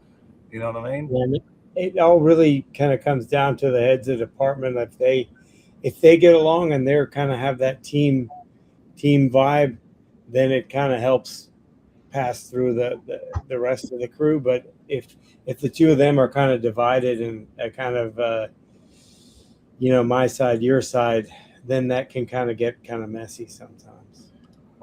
Speaker 3: You know what I mean?
Speaker 1: Yeah, it all really kind of comes down to the heads of the department. If they get along and they're kind of have that team vibe, then it kind of helps pass through the rest of the crew. But if the two of them are kind of divided and kind of my side, your side, then that can kind of get kind of messy sometimes.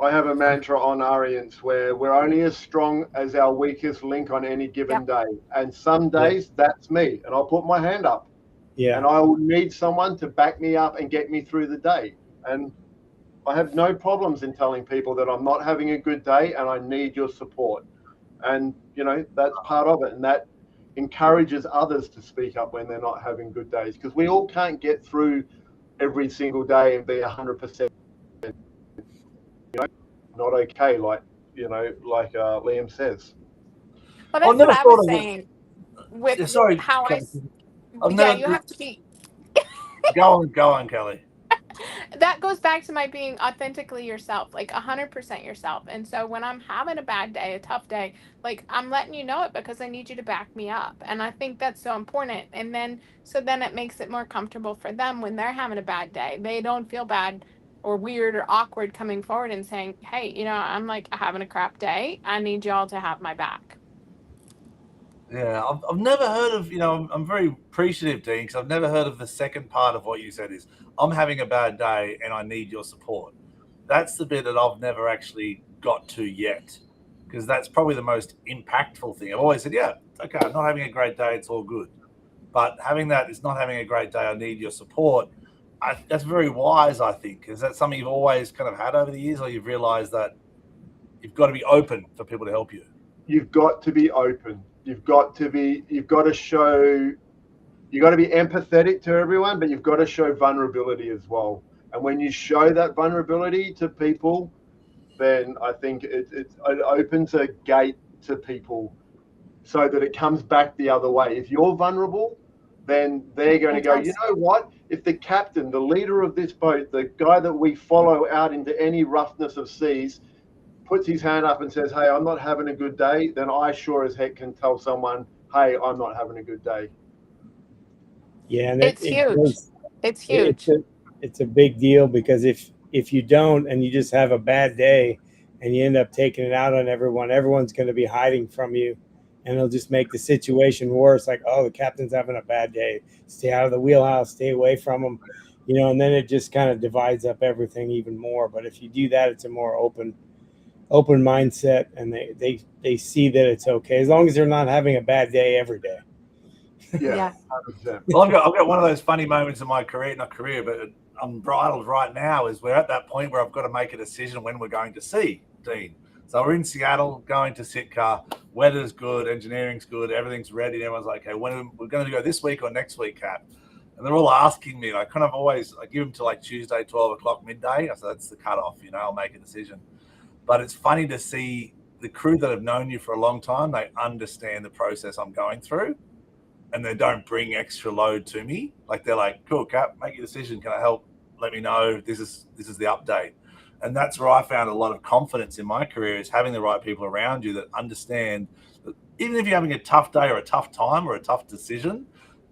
Speaker 2: I have a mantra on Arians where we're only as strong as our weakest link on any given day. And some days that's me, and I'll put my hand up. Yeah. And I will need someone to back me up and get me through the day. And I have no problems in telling people that I'm not having a good day and I need your support. And, that's part of it. And that encourages others to speak up when they're not having good days, because we all can't get through every single day and be 100%, not okay, like Liam says.
Speaker 4: Well, that's what I was saying. You have to be.
Speaker 3: Go on, Kelly.
Speaker 4: That goes back to my being authentically yourself, like 100% yourself. And so when I'm having a bad day, a tough day, like I'm letting you know it because I need you to back me up. And I think that's so important. And then it makes it more comfortable for them when they're having a bad day. They don't feel bad or weird or awkward coming forward and saying, hey, I'm like having a crap day. I need y'all to have my back.
Speaker 3: Yeah, I've never heard of, I'm very appreciative, Dean, because I've never heard of the second part of what you said is, I'm having a bad day and I need your support. That's the bit that I've never actually got to yet, because that's probably the most impactful thing. I've always said, yeah, okay, I'm not having a great day, it's all good. But having that, it's not having a great day, I need your support, that's very wise, I think. Is that something you've always kind of had over the years, or you've realized that you've got to be open for people to help you?
Speaker 2: You've got to be open. You've got to be empathetic to everyone, but you've got to show vulnerability as well. And when you show that vulnerability to people, then I think it opens a gate to people so that it comes back the other way. If you're vulnerable, then they're going to go, you know what? If the captain, the leader of this boat, the guy that we follow out into any roughness of seas, puts his hand up and says, hey, I'm not having a good day, then I sure as heck can tell someone, hey, I'm not having a good day.
Speaker 1: Yeah, and
Speaker 4: it's huge. It's huge.
Speaker 1: It's a big deal, because if you don't and you just have a bad day and you end up taking it out on everyone's going to be hiding from you, and it'll just make the situation worse. Like, oh, the captain's having a bad day. Stay out of the wheelhouse, stay away from him, and then it just kind of divides up everything even more. But if you do that, it's a more open mindset, and they see that it's okay as long as they're not having a bad day every day.
Speaker 2: Yeah.
Speaker 3: Well, I've got one of those funny moments in my career, not career, but I'm bridled right now, is we're at that point where I've got to make a decision when we're going to sea, Dean. So we're in Seattle going to Sitka, weather's good, engineering's good, everything's ready, and everyone's like, okay, when we're going to go this week or next week, Capt? And they're all asking me, I kind of always, I give them to like Tuesday, 12 o'clock midday. So that's the cutoff, I'll make a decision. But it's funny to see the crew that have known you for a long time, they understand the process I'm going through, and they don't bring extra load to me. Like, they're like, cool, Cap, make your decision. Can I help? Let me know. This is the update. And that's where I found a lot of confidence in my career, is having the right people around you that understand that even if you're having a tough day or a tough time or a tough decision,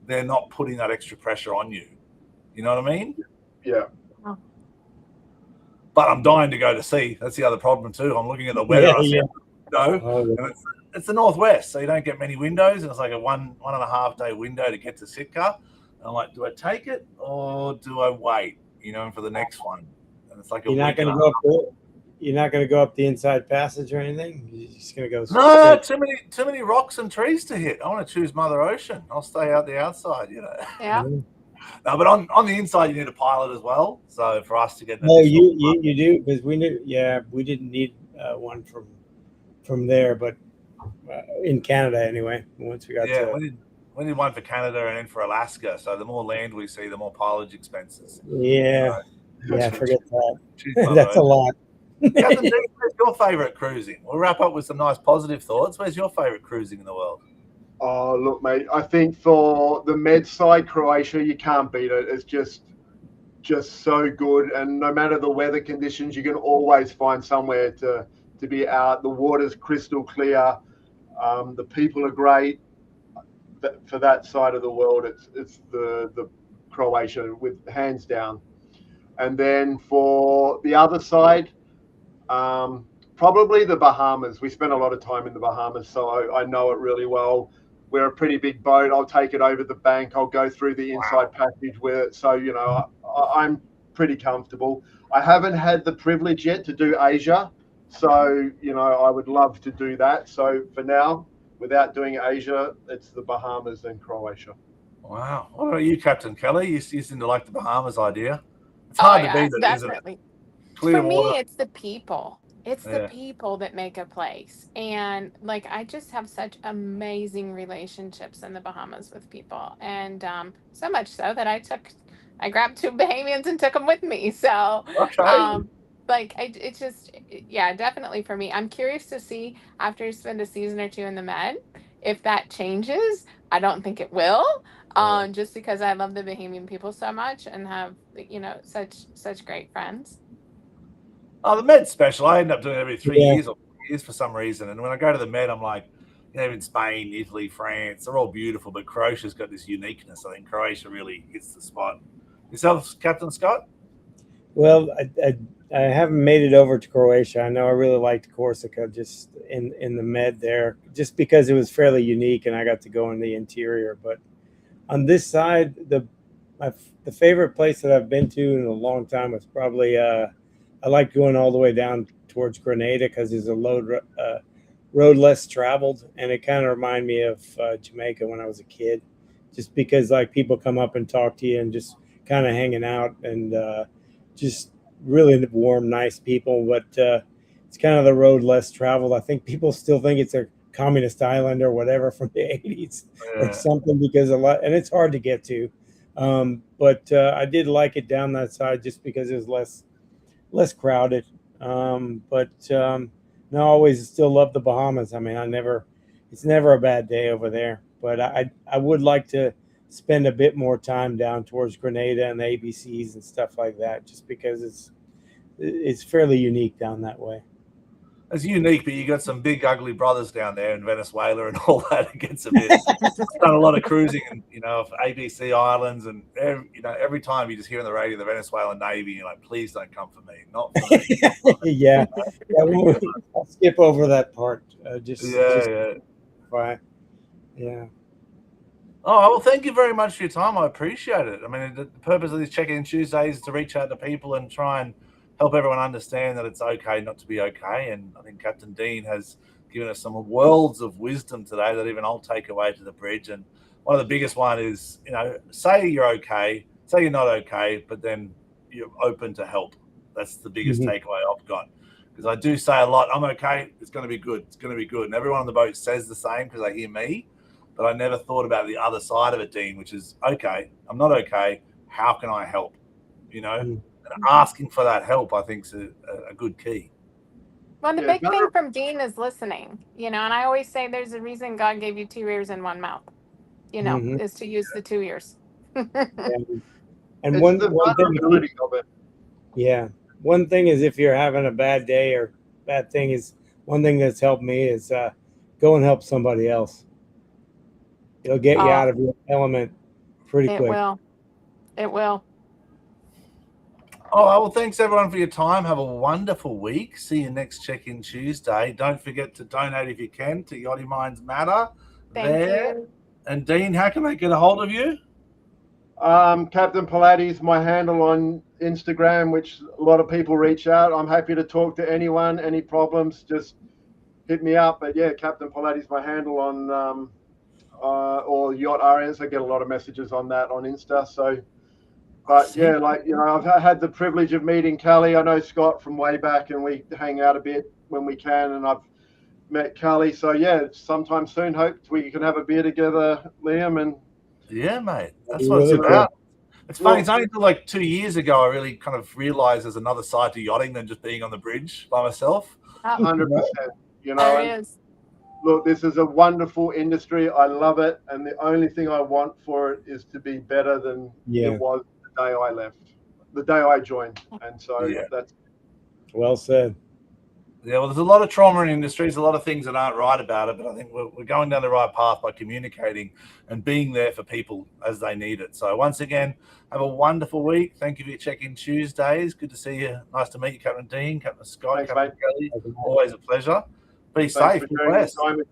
Speaker 3: they're not putting that extra pressure on you. You know what I mean?
Speaker 2: Yeah.
Speaker 3: But I'm dying to go to sea. That's the other problem too. I'm looking at the weather.
Speaker 1: Yeah.
Speaker 3: No.
Speaker 1: Oh, yeah.
Speaker 3: it's the northwest, so you don't get many windows, and it's like a 1.5 day window to get to Sitka. And I'm like, do I take it or do I wait? For the next one. And it's like
Speaker 1: You're not going to go up. You're not going to go up the inside passage or anything. You're just going to go.
Speaker 3: No, too many rocks and trees to hit. I want to choose Mother Ocean. I'll stay out the outside.
Speaker 4: Yeah.
Speaker 3: No, but on the inside you need a pilot as well. So for us to get
Speaker 1: you do, because we didn't need one from there, but in Canada anyway. Once we got
Speaker 3: we need one for Canada and then for Alaska. So the more land we see, the more pilot expenses.
Speaker 1: Yeah, forget that. That's a lot.
Speaker 3: Captain D, where's your favourite cruising? We'll wrap up with some nice positive thoughts. Where's your favourite cruising in the world?
Speaker 2: Oh, look, mate, I think for the med side, Croatia, you can't beat it. It's just so good. And no matter the weather conditions, you can always find somewhere to be out. The water's crystal clear. The people are great. For that side of the world, it's the Croatia with hands down. And then for the other side, probably the Bahamas. We spent a lot of time in the Bahamas, so I know it really well. We're a pretty big boat. I'll take it over the bank. I'll go through the inside passage with it. So, I'm pretty comfortable. I haven't had the privilege yet to do Asia. So, I would love to do that. So for now, without doing Asia, it's the Bahamas and Croatia.
Speaker 3: Wow. What about you, Captain Kelly? You seem to like the Bahamas idea. It's hard to beat it,
Speaker 4: definitely.
Speaker 3: isn't it? Clear
Speaker 4: For
Speaker 3: water.
Speaker 4: me, it's the people. It's the people that make a place. And I just have such amazing relationships in the Bahamas with people. And so much so that I grabbed 2 Bahamians and took them with me. So, it's just, definitely for me. I'm curious to see after you spend a season or 2 in the Med, if that changes. I don't think it will. Just because I love the Bahamian people so much and have, such great friends.
Speaker 3: Oh, the Med's special. I end up doing it every 3 years or 4 years for some reason. And when I go to the Med, I'm like, even Spain, Italy, France, they're all beautiful, but Croatia's got this uniqueness. I think Croatia really hits the spot. Yourself, Captain Scott?
Speaker 1: Well, I haven't made it over to Croatia. I know I really liked Corsica, just in the Med there, just because it was fairly unique and I got to go in the interior. But on this side, the favorite place that I've been to in a long time was probably I like going all the way down towards Grenada because there's a road less traveled, and it kind of reminded me of Jamaica when I was a kid, just because people come up and talk to you and just kind of hanging out and just really warm, nice people. But it's kind of the road less traveled. I think people still think it's a communist island or whatever from the 80s or something, because and it's hard to get to. But I did like it down that side just because it was less crowded. No, I always still love the Bahamas. I mean, it's never a bad day over there, but I would like to spend a bit more time down towards Grenada and the ABCs and stuff like that, just because it's fairly unique down that way.
Speaker 3: It's unique, but you got some big ugly brothers down there in Venezuela and all that. It gets a bit. Done a lot of cruising, and ABC Islands, and every time you just hear on the radio the Venezuelan Navy, you're like, please don't come for me, not for me.
Speaker 1: I'll skip over that part. Bye. Yeah.
Speaker 3: Oh, well, thank you very much for your time. I appreciate it. I mean, the purpose of this check-in Tuesdays is to reach out to people and try and help everyone understand that it's okay not to be okay. And I think Captain Dean has given us some worlds of wisdom today that even I'll take away to the bridge. And one of the biggest one is, say you're okay, say you're not okay, but then you're open to help. That's the biggest takeaway I've got. Because I do say a lot, I'm okay, it's going to be good, it's going to be good. And everyone on the boat says the same because they hear me. But I never thought about the other side of it, Dean, which is, okay, I'm not okay, how can I help? And asking for that help, I think, is a good key.
Speaker 4: Well, the big thing from Dean is listening, and I always say there's a reason God gave you 2 ears and 1 mouth, is to use the 2 ears.
Speaker 1: And one thing, one thing is, if you're having a bad day or bad thing, is one thing that's helped me is go and help somebody else. It'll get you out of your element pretty quick.
Speaker 4: It will.
Speaker 3: Oh, well, thanks everyone for your time. Have a wonderful week. See you next check-in Tuesday. Don't forget to donate if you can to Yachty Minds Matter.
Speaker 4: Thank you.
Speaker 3: And Dean, how can they get a hold of you?
Speaker 2: Captain Pilates, my handle on Instagram, which a lot of people reach out. I'm happy to talk to anyone, any problems, just hit me up. But yeah, Captain Pilates, my handle on or Yacht RS. I get a lot of messages on that on Insta. So, but yeah, like, you know, I've had the privilege of meeting Callie. I know Scott from way back, and we hang out a bit when we can. And I've met Callie. So yeah, sometime soon, hope we can have a beer together, Liam. And
Speaker 3: yeah, mate, that's
Speaker 1: Be
Speaker 3: what it's
Speaker 1: really
Speaker 3: about. It's funny.
Speaker 2: Well,
Speaker 3: It's only until like 2 years ago I really kind of realized there's another side to yachting than just being on the bridge by myself.
Speaker 2: 100%. You know,
Speaker 4: There
Speaker 2: and
Speaker 4: is.
Speaker 2: look, this is a wonderful industry. I love it, and the only thing I want for it is to be better than
Speaker 1: Yeah.
Speaker 2: it was the day I left, the day I joined. And so
Speaker 3: Yeah.
Speaker 2: that's
Speaker 1: Well said.
Speaker 3: Yeah, well, there's a lot of trauma in industries, a lot of things that aren't right about it, but I think we're going down the right path by communicating and being there for people as they need it. So once again, have a wonderful week. Thank you for your check-in Tuesdays. Good to see you. Nice to meet you, Captain Dean, Captain Scott,
Speaker 2: Thanks,
Speaker 3: Captain Kelly. Always a pleasure. Be
Speaker 2: thanks
Speaker 3: safe.
Speaker 2: for
Speaker 3: Be
Speaker 2: sharing your
Speaker 3: blessed.
Speaker 2: time with